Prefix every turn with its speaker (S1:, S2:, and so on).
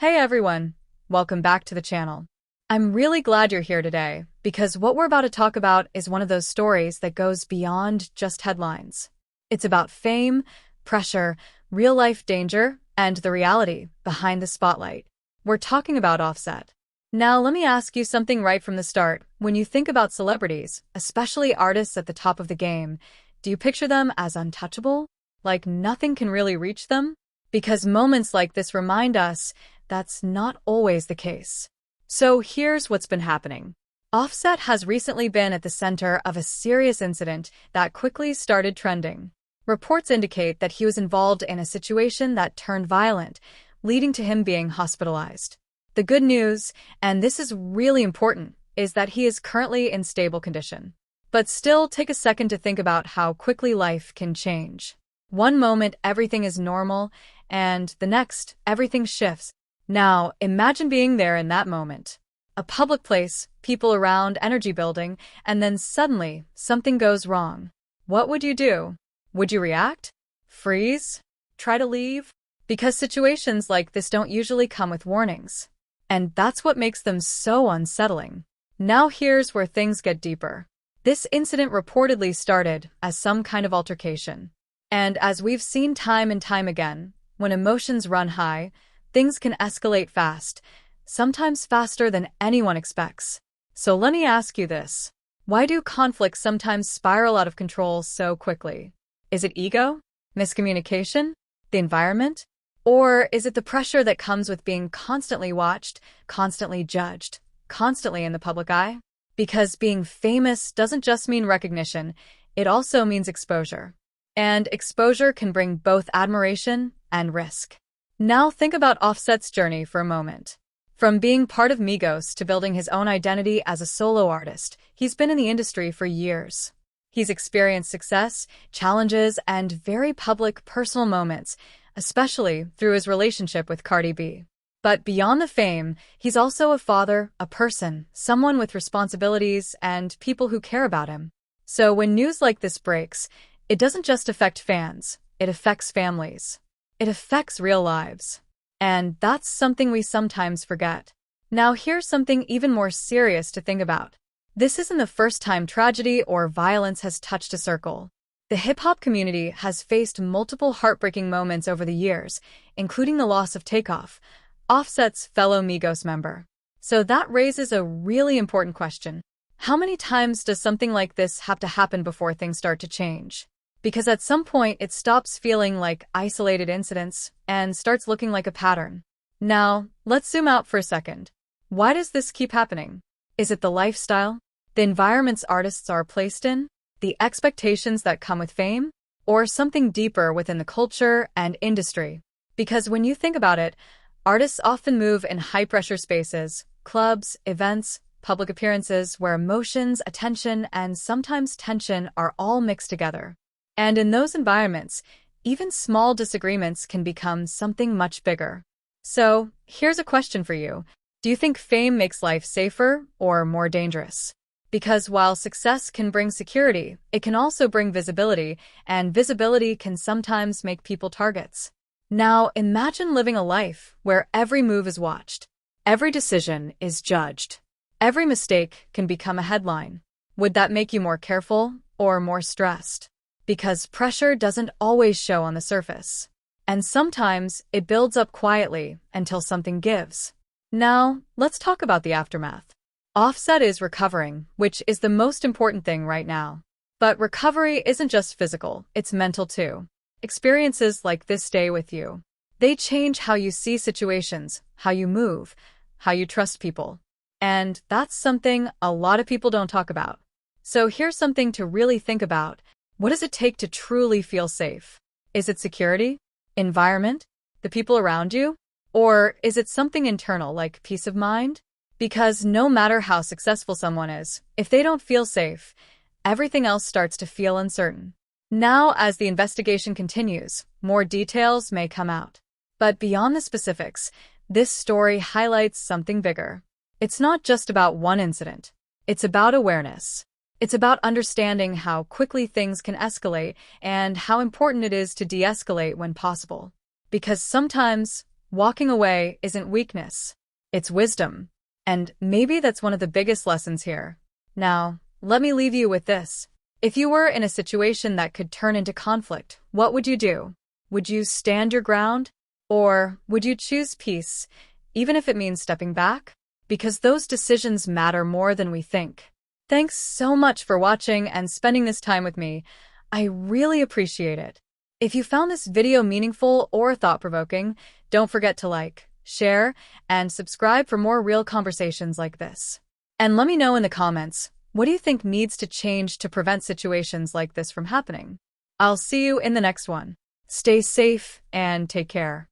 S1: Hey everyone, welcome back to the channel. I'm really glad you're here today because what we're about to talk about is one of those stories that goes beyond just headlines. It's about fame, pressure, real-life danger, and the reality behind the spotlight. We're talking about Offset. Now, let me ask you something right from the start. When you think about celebrities, especially artists at the top of the game, do you picture them as untouchable? Like nothing can really reach them? Because moments like this remind us that's not always the case. So here's what's been happening. Offset has recently been at the center of a serious incident that quickly started trending. Reports indicate that he was involved in a situation that turned violent, leading to him being hospitalized. The good news, and this is really important, is that he is currently in stable condition. But still, take a second to think about how quickly life can change. One moment, everything is normal, and the next, everything shifts. Now, imagine being there in that moment. A public place, people around, energy building, and then suddenly, something goes wrong. What would you do? Would you react? Freeze? Try to leave? Because situations like this don't usually come with warnings. And that's what makes them so unsettling. Now here's where things get deeper. This incident reportedly started as some kind of altercation. And as we've seen time and time again, when emotions run high, things can escalate fast, sometimes faster than anyone expects. So let me ask you this. Why do conflicts sometimes spiral out of control so quickly? Is it ego? Miscommunication? The environment? Or is it the pressure that comes with being constantly watched, constantly judged, constantly in the public eye? Because being famous doesn't just mean recognition, it also means exposure. And exposure can bring both admiration and risk. Now think about Offset's journey for a moment. From being part of Migos to building his own identity as a solo artist, he's been in the industry for years. He's experienced success, challenges, and very public personal moments, especially through his relationship with Cardi B. But beyond the fame, he's also a father, a person, someone with responsibilities, and people who care about him. So when news like this breaks, it doesn't just affect fans, it affects families. It affects real lives. And that's something we sometimes forget. Now here's something even more serious to think about. This isn't the first time tragedy or violence has touched a circle. The hip-hop community has faced multiple heartbreaking moments over the years, including the loss of Takeoff, Offset's fellow Migos member. So that raises a really important question. How many times does something like this have to happen before things start to change? Because at some point it stops feeling like isolated incidents and starts looking like a pattern. Now, let's zoom out for a second. Why does this keep happening? Is it the lifestyle? The environments artists are placed in? The expectations that come with fame? Or something deeper within the culture and industry? Because when you think about it, artists often move in high-pressure spaces, clubs, events, public appearances where emotions, attention, and sometimes tension are all mixed together. And in those environments, even small disagreements can become something much bigger. So, here's a question for you. Do you think fame makes life safer or more dangerous? Because while success can bring security, it can also bring visibility, and visibility can sometimes make people targets. Now, imagine living a life where every move is watched. Every decision is judged. Every mistake can become a headline. Would that make you more careful or more stressed? Because pressure doesn't always show on the surface. And sometimes it builds up quietly until something gives. Now, let's talk about the aftermath. Offset is recovering, which is the most important thing right now. But recovery isn't just physical, it's mental too. Experiences like this stay with you. They change how you see situations, how you move, how you trust people. And that's something a lot of people don't talk about. So here's something to really think about. What does it take to truly feel safe? Is it security? Environment? The people around you? Or is it something internal like peace of mind? Because no matter how successful someone is, if they don't feel safe, everything else starts to feel uncertain. Now, as the investigation continues, more details may come out. But beyond the specifics, this story highlights something bigger. It's not just about one incident. It's about awareness. It's about understanding how quickly things can escalate and how important it is to de-escalate when possible. Because sometimes Walking away isn't weakness, it's wisdom. And maybe that's one of the biggest lessons here. Now, let me leave you with this. If you were in a situation that could turn into conflict, what would you do? Would you stand your ground? Or would you choose peace, even if it means stepping back? Because those decisions matter more than we think. Thanks so much for watching and spending this time with me. I really appreciate it. If you found this video meaningful or thought-provoking, don't forget to like, share, and subscribe for more real conversations like this. And let me know in the comments, what do you think needs to change to prevent situations like this from happening? I'll see you in the next one. Stay safe and take care.